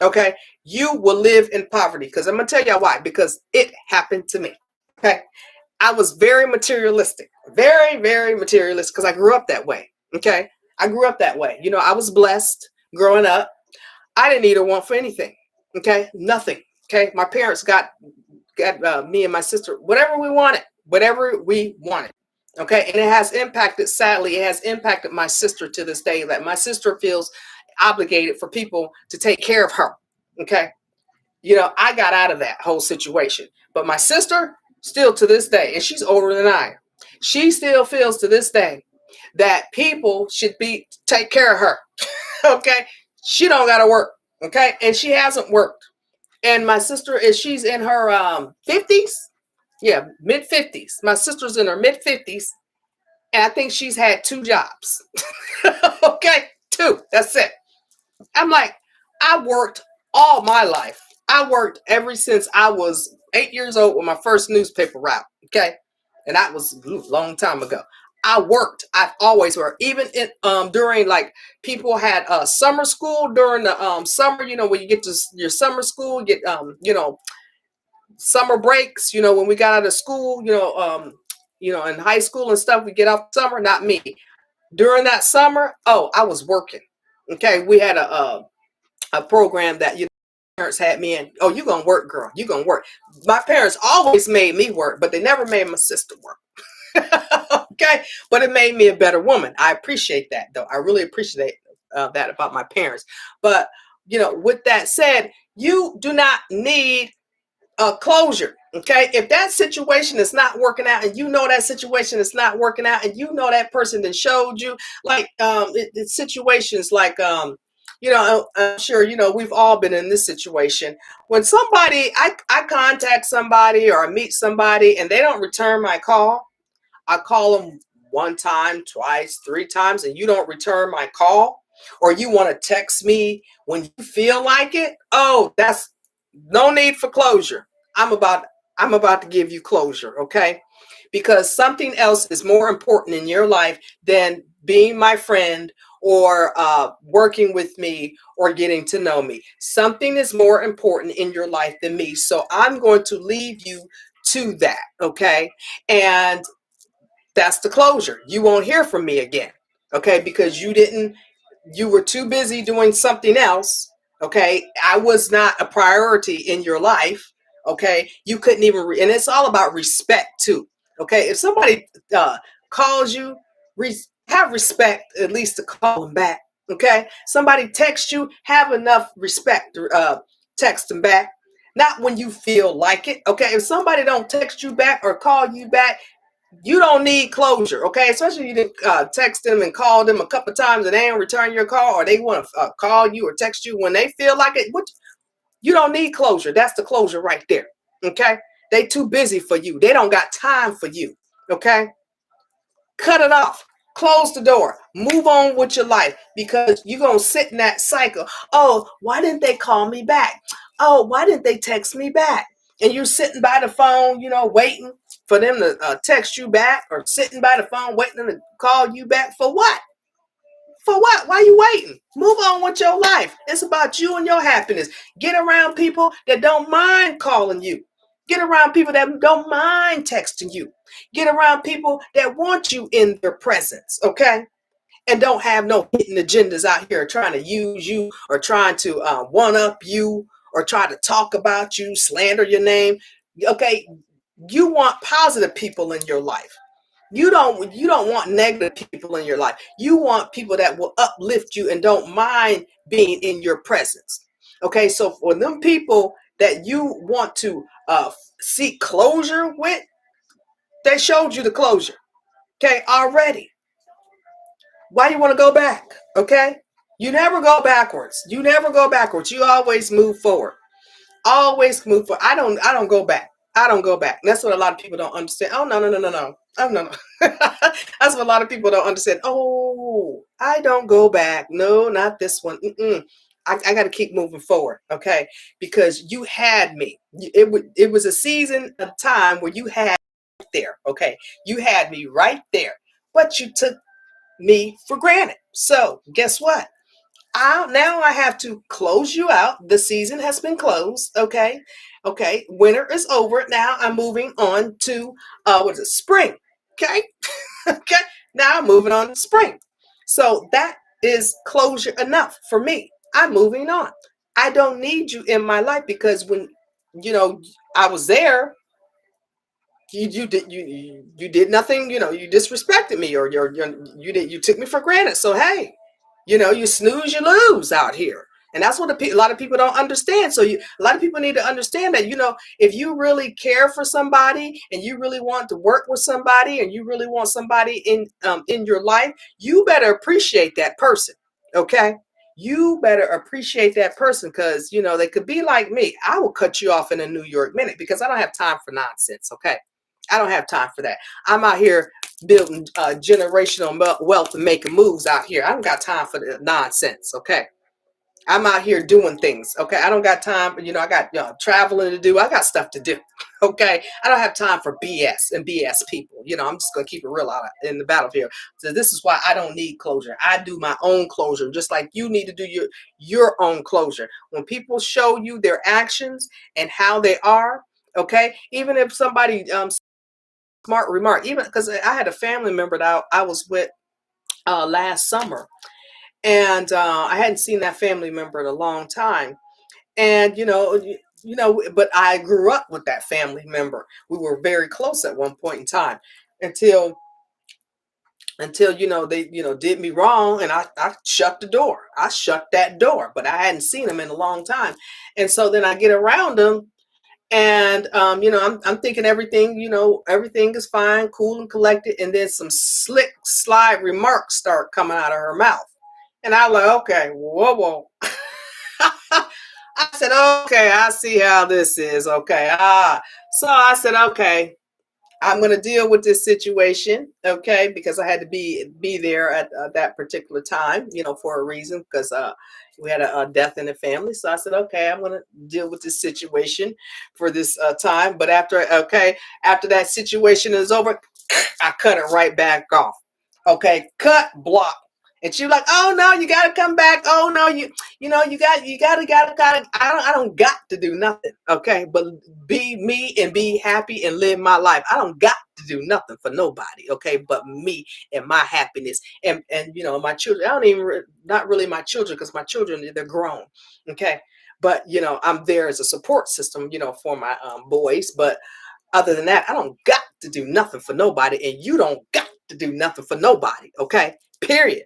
Okay, you will live in poverty, because I'm gonna tell you why. Because it happened to me. Okay, I was very materialistic, very, very materialistic, because I grew up that way. Okay, I grew up that way. I was blessed growing up. I didn't need or want for anything. Okay, nothing. Okay, my parents got me and my sister whatever we wanted. Okay, and it has impacted, sadly, it has impacted my sister to this day, that my sister feels obligated for people to take care of her. Okay, I got out of that whole situation, but my sister still to this day, and she's older than I, she still feels to this day that people should take care of her. Okay, she don't gotta work. Okay, and she hasn't worked. And my sister she's in her 50s. Yeah, mid 50s. My sister's in her mid 50s, and I think she's had 2 jobs. Okay, 2. That's it. I'm like, I worked all my life. I worked ever since I was 8 years old with my first newspaper route. Okay, and that was a long time ago. I worked. I've always worked. Even during, like, people had summer school during the summer. When you get to your summer school, you get summer breaks. When we got out of school, in high school and stuff, we get off summer. Not me. During that summer, I was working. Okay, we had a program that parents had me in. Oh, you gonna work, girl? You gonna work? My parents always made me work, but they never made my sister work. Okay, but it made me a better woman. I appreciate that, though. I really appreciate that about my parents. But with that said, you do not need closure. Okay, if that situation is not working out, and that situation is not working out, and that person that showed you, like it's situations like I'm sure we've all been in this situation when I contact somebody or I meet somebody and they don't return my call. I call them 1 time, twice, 3 times, and you don't return my call, or you want to text me when you feel like it. Oh, that's no need for closure. I'm about to give you closure, okay? Because something else is more important in your life than being my friend or working with me or getting to know me. Something is more important in your life than me. So I'm going to leave you to that, okay? And that's the closure. You won't hear from me again, okay? Because you were too busy doing something else, okay? I was not a priority in your life, okay? You couldn't even, and it's all about respect too, okay? If somebody calls you, have respect at least to call them back, okay? Somebody texts you, have enough respect to text them back. Not when you feel like it, okay? If somebody don't text you back or call you back, you don't need closure, okay? Especially if you didn't text them and call them a couple of times and they don't return your call, or they want to call you or text you when they feel like it. You don't need closure. That's the closure right there, okay? They too busy for you. They don't got time for you, okay? Cut it off. Close the door. Move on with your life, because you're going to sit in that cycle. Oh, why didn't they call me back? Oh, why didn't they text me back? And you're sitting by the phone, waiting for them to text you back, or sitting by the phone waiting to call you back. For what? For what? Why are you waiting? Move on with your life. It's about you and your happiness. Get around people that don't mind calling you. Get around people that don't mind texting you. Get around people that want you in their presence, okay? And don't have no hidden agendas out here trying to use you or trying to one up you or try to talk about you, slander your name. Okay, you want positive people in your life. You don't want negative people in your life. You want people that will uplift you and don't mind being in your presence. Okay, so for them people that you want to seek closure with, they showed you the closure. Okay, already. Why you want to go back? Okay, you never go backwards. You never go backwards. You always move forward. Always move forward. I don't go back. I don't go back. That's what a lot of people don't understand. Oh no, no, no, no, no. Oh no, no. That's what a lot of people don't understand. Oh, I don't go back. No, not this one. I got to keep moving forward, okay? Because you had me. It was a season of time where you had me there, okay? You had me right there, but you took me for granted. So guess what? Now I have to close you out. The season has been closed. Okay. Okay. Winter is over. Now I'm moving on to what is it? Spring. Okay. Okay. Now I'm moving on to spring. So that is closure enough for me. I'm moving on. I don't need you in my life because when I was there, you did nothing. You disrespected me, or you took me for granted. So hey, you snooze, you lose out here. And that's what a lot of people don't understand. So a lot of people need to understand that, if you really care for somebody and you really want to work with somebody and you really want somebody in your life, you better appreciate that person. Okay. You better appreciate that person because, they could be like me. I will cut you off in a New York minute because I don't have time for nonsense. Okay. I don't have time for that. I'm out here building generational wealth and making moves out here. I don't got time for the nonsense. Okay. I'm out here doing things. Okay. I don't got time. I got traveling to do. I got stuff to do. Okay. I don't have time for BS and BS people. I'm just going to keep it real out in the battlefield. So this is why I don't need closure. I do my own closure, just like you need to do your own closure. When people show you their actions and how they are, okay, even if somebody smart remark, even because I had a family member that I was with last summer, and I hadn't seen that family member in a long time. And but I grew up with that family member. We were very close at one point in time until they did me wrong, and I shut the door. I shut that door, but I hadn't seen them in a long time. And so then I get around them. And I'm thinking everything is fine, cool and collected, and then some slick slide remarks start coming out of her mouth, and I was like, okay, whoa. I said, okay, I see how this is. Okay, so I said, okay, I'm going to deal with this situation, okay, because I had to be there at that particular time, for a reason, because we had a death in the family. So I said, okay, I'm going to deal with this situation for this time. But after that situation is over, I cut it right back off. Okay, cut, block. And she was like, oh no, you gotta come back. Oh no, you gotta. I don't got to do nothing. Okay, but be me and be happy and live my life. I don't got to do nothing for nobody. Okay, but me and my happiness and my children. I don't even not really my children because my children, they're grown. Okay, but I'm there as a support system. For my boys. But other than that, I don't got to do nothing for nobody, and you don't got to do nothing for nobody. Okay, period.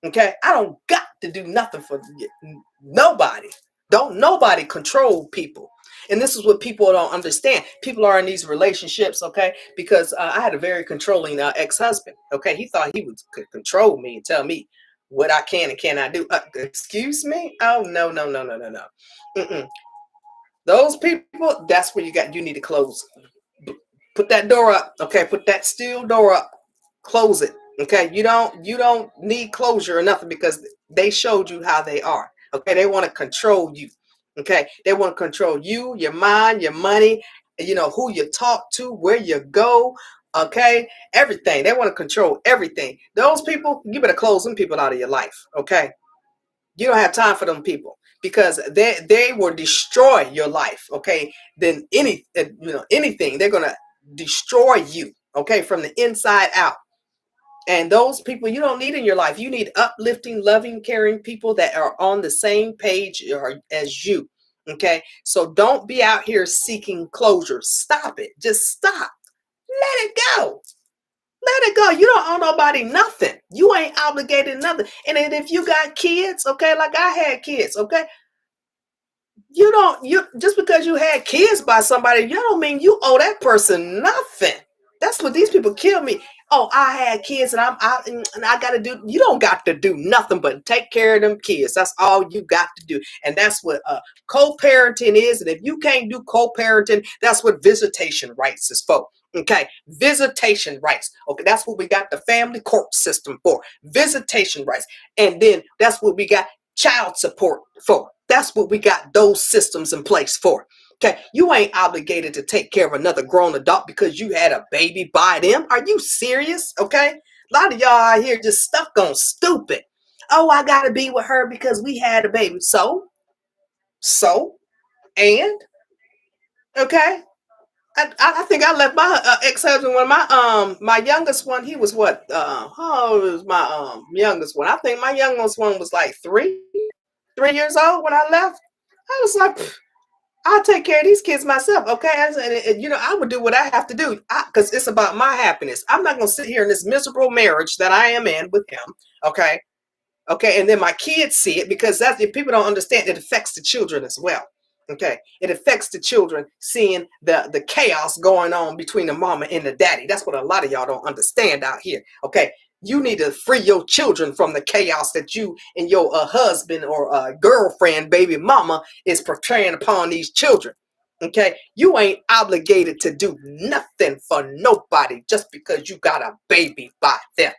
Okay, I don't got to do nothing for nobody. Don't nobody control people. And this is what people don't understand. People are in these relationships, okay, because I had a very controlling ex-husband. Okay, he thought he could control me and tell me what I can and cannot do. Excuse me? Oh no, no, no, no, no, no. Mm-mm. Those people, that's where you need to close. Put that door up, okay? Put that steel door up. Close it. Okay, you don't need closure or nothing because they showed you how they are. Okay, they want to control you. Okay, they want to control you, your mind, your money, who you talk to, where you go. Okay, everything. They want to control everything. Those people, you better close them people out of your life. Okay, you don't have time for them people because they will destroy your life, okay? Then anything, they're gonna destroy you, okay, from the inside out. And those people you don't need in your life. You need uplifting, loving, caring people that are on the same page as you. Okay. So don't be out here seeking closure. Stop it. Just stop. Let it go. Let it go. You don't owe nobody nothing. You ain't obligated nothing. And then if you got kids, okay, like I had kids, okay, you just because you had kids by somebody, you don't mean you owe that person nothing. That's what these people kill me. Oh, I had kids and I got to do. You don't got to do nothing but take care of them kids. That's all you got to do. And that's what co-parenting is. And if you can't do co-parenting, that's what visitation rights is for. Okay, visitation rights. Okay, that's what we got the family court system for. Visitation rights. And then that's what we got child support for. That's what we got those systems in place for. Okay, you ain't obligated to take care of another grown adult because you had a baby by them. Are you serious? Okay, a lot of y'all out here just stuck on stupid. Oh, I gotta be with her because we had a baby. So, and okay. I think I left my ex-husband when my youngest one, he was what how old was my youngest one? I think my youngest one was like 3 years old when I left. I was like, I'll take care of these kids myself, okay? And I would do what I have to do because it's about my happiness. I'm not going to sit here in this miserable marriage that I am in with him, okay? Okay, and then my kids see it because if people don't understand, it affects the children as well. Okay, it affects the children seeing the chaos going on between the mama and the daddy. That's what a lot of y'all don't understand out here. Okay, you need to free your children from the chaos that you and your husband or girlfriend, baby mama is portraying upon these children. Okay, you ain't obligated to do nothing for nobody just because you got a baby by them.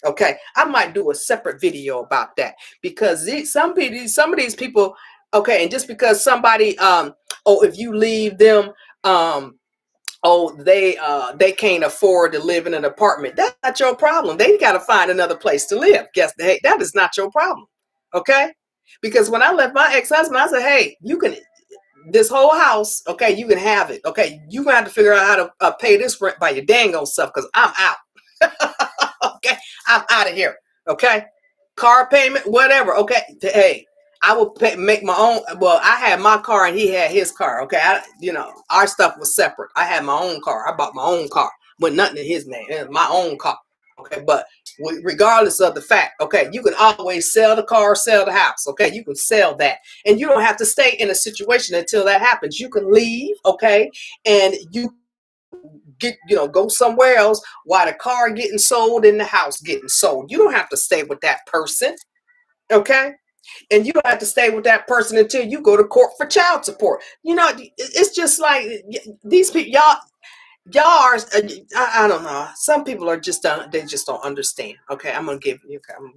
Okay, I might do a separate video about that because some of these people, okay, and just because somebody, if you leave them, they can't afford to live in an apartment. That's not your problem. They got to find another place to live. Hey, that is not your problem. Okay, because when I left my ex-husband, I said, hey, you can this whole house, okay, you can have it. Okay, you gonna have to figure out how to pay this rent by your dang old self because I'm out. Okay, I'm out of here. Okay, car payment, whatever. Okay, hey, I will make my own. Well, I had my car and he had his car. Okay, our stuff was separate. I had my own car. I bought my own car with nothing in his name. It was my own car. Okay, but regardless of the fact, okay, you can always sell the car, sell the house. Okay, you can sell that, and you don't have to stay in a situation until that happens. You can leave. Okay, and you go somewhere else while the car getting sold and the house getting sold. You don't have to stay with that person, okay? And you don't have to stay with that person until you go to court for child support. It's just like these people, y'all are, I don't know. Some people are they just don't understand. Okay, I'm gonna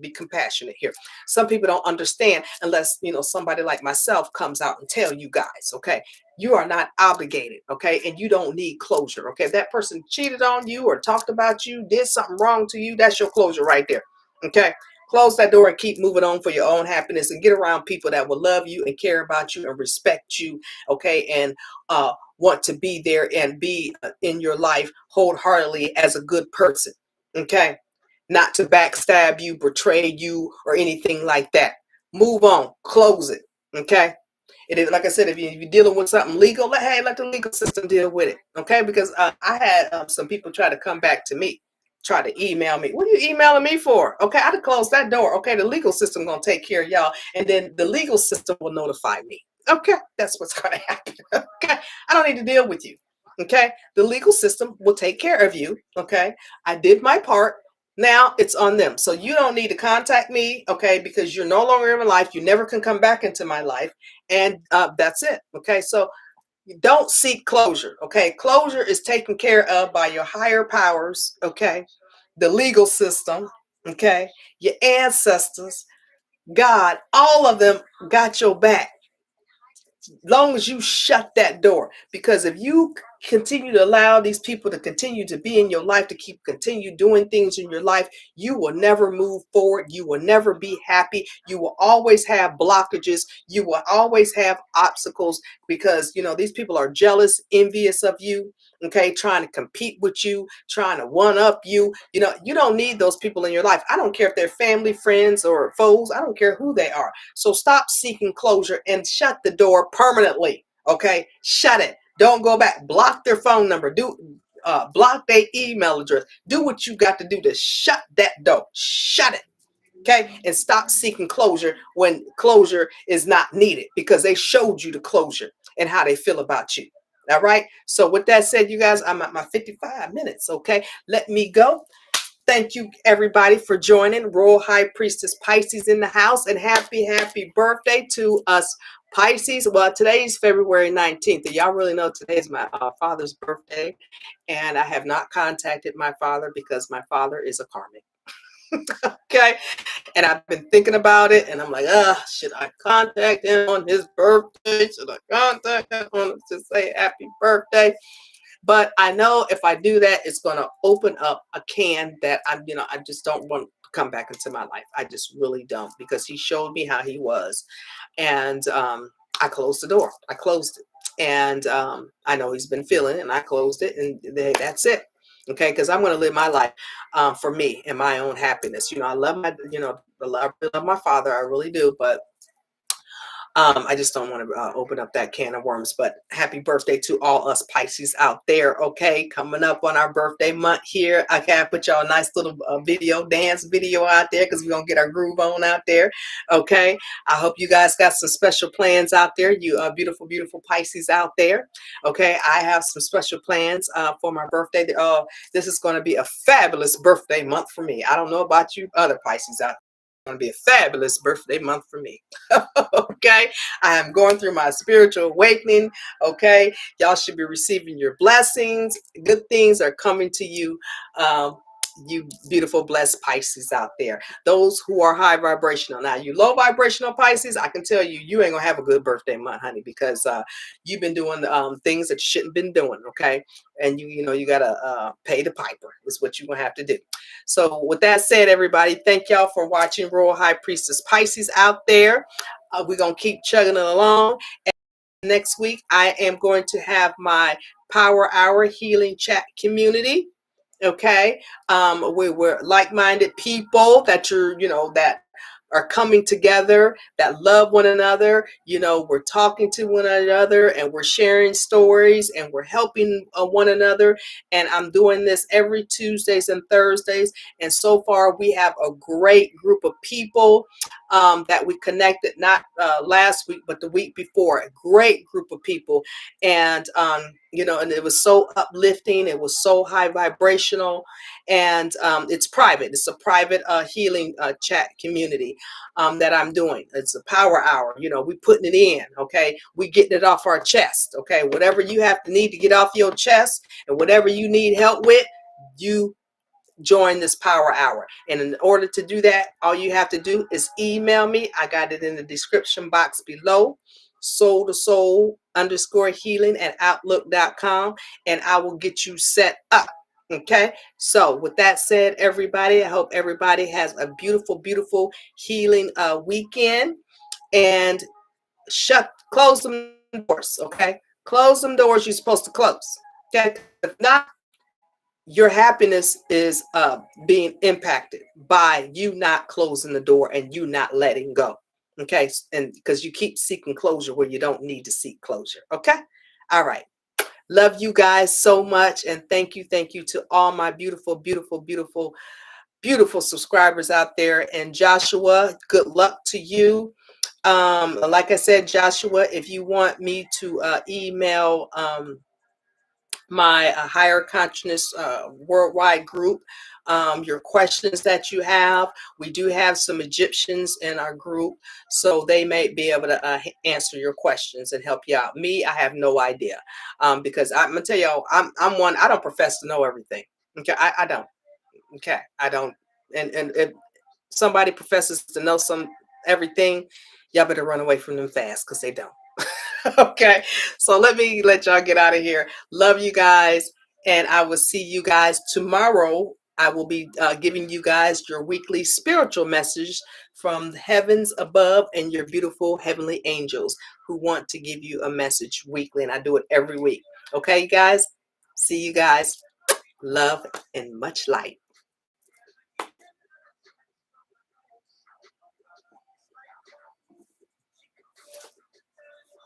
be compassionate here. Some people don't understand unless somebody like myself comes out and tell you guys. Okay, you are not obligated. Okay, and you don't need closure. Okay, if that person cheated on you or talked about you, did something wrong to you, that's your closure right there. Okay. Close that door and keep moving on for your own happiness and get around people that will love you and care about you and respect you. Okay, and want to be there and be in your life wholeheartedly as a good person. Okay, not to backstab you, betray you, or anything like that. Move on, close it. Okay. It is, like I said, if you're dealing with something legal, let the legal system deal with it. Okay, because I had some people try to come back to me, try to email me. What are you emailing me for? Okay, I had to close that door. Okay, the legal system gonna take care of y'all, and then the legal system will notify me. Okay, that's what's gonna happen. Okay, I don't need to deal with you. Okay, the legal system will take care of you. Okay, I did my part. Now it's on them. So you don't need to contact me, okay, because you're no longer in my life. You never can come back into my life. And that's it. Okay, so you don't seek closure. Okay, closure is taken care of by your higher powers. Okay, the legal system. Okay, your ancestors, God, all of them got your back. Long as you shut that door, because if you continue to allow these people to continue to be in your life, to continue doing things in your life, you will never move forward. You will never be happy. You will always have blockages. You will always have obstacles because, these people are jealous, envious of you, okay, trying to compete with you, trying to one up you. You don't need those people in your life. I don't care if they're family, friends, or foes. I don't care who they are. So stop seeking closure and shut the door permanently. Okay, shut it. Don't go back. Block their phone number. Block their email address. Do what you got to do to shut that door. Shut it. Okay, and stop seeking closure when closure is not needed because they showed you the closure and how they feel about you. All right. So with that said, you guys, I'm at my 55 minutes. Okay, let me go. Thank you, everybody, for joining. Royal High Priestess Pisces in the house. And happy birthday to us Pisces. Well, today's February 19th. And y'all really know today is my father's birthday. And I have not contacted my father because my father is a karmic. Okay. And I've been thinking about it. And I'm like, should I contact him on his birthday? Should I contact him to say happy birthday? But I know if I do that, it's going to open up a can that I just don't want to come back into my life. I just really don't, because he showed me how he was. And I closed the door. I closed it. And I know he's been feeling it, and I closed it, and that's it. Okay, because I'm going to live my life for me and my own happiness. I love I love my father. I really do. But I just don't want to open up that can of worms. But happy birthday to all us Pisces out there. Okay, coming up on our birthday month here. I put y'all a nice little dance video out there because we're going to get our groove on out there. Okay, I hope you guys got some special plans out there. You beautiful, beautiful Pisces out there. Okay, I have some special plans for my birthday. This is going to be a fabulous birthday month for me. I don't know about you other Pisces out there. Going to be a fabulous birthday month for me. Okay, I am going through my spiritual awakening. Okay, y'all should be receiving your blessings. Good things are coming to you. You beautiful blessed Pisces out there, those who are high vibrational. Now you low vibrational Pisces, I can tell you ain't gonna have a good birthday month, honey, because you've been doing things that you shouldn't been doing. Okay, and you gotta pay the piper is what you're gonna have to do. So with that said, everybody, thank y'all for watching Royal High Priestess Pisces out there. We're going to keep chugging it along. And next week, I am going to have my Power Hour Healing Chat community. Okay. We're like-minded people that that are coming together, that love one another. We're talking to one another, and we're sharing stories, and we're helping one another. And I'm doing this every Tuesdays and Thursdays. And so far, we have a great group of people that we connected, not last week, but the week before. A great group of people. And, and it was so uplifting. It was so high vibrational. And it's private. It's a private healing chat community that I'm doing. It's a power hour. We putting it in. Okay, we getting it off our chest. Okay, whatever you have to need to get off your chest, and whatever you need help with, you join this power hour. And in order to do that, all you have to do is email me. I got it in the description box below. Soul to soul _healing at outlook.com, and I will get you set up. Okay, so with that said, everybody, I hope everybody has a beautiful, beautiful healing weekend. And close them doors. Okay, close them doors you're supposed to close. Okay, if not, your happiness is being impacted by you not closing the door and you not letting go. Okay, and because you keep seeking closure where you don't need to seek closure. Okay, all right. Love you guys so much, and thank you to all my beautiful, beautiful, beautiful, beautiful subscribers out there. And Joshua, good luck to you. Like I said, Joshua, if you want me to email my higher consciousness worldwide group, your questions that you have, we do have some Egyptians in our group, so they may be able to answer your questions and help you out. Me, I have no idea, because I'm gonna tell y'all, I'm one, I don't profess to know everything. Okay, I don't. Okay, I don't. And if somebody professes to know everything, y'all better run away from them fast, because they don't. Okay, so let me let y'all get out of here. Love you guys, and I will see you guys tomorrow. I will be giving you guys your weekly spiritual message from the heavens above and your beautiful heavenly angels who want to give you a message weekly, and I do it every week. Okay, you guys? See you guys. Love and much light.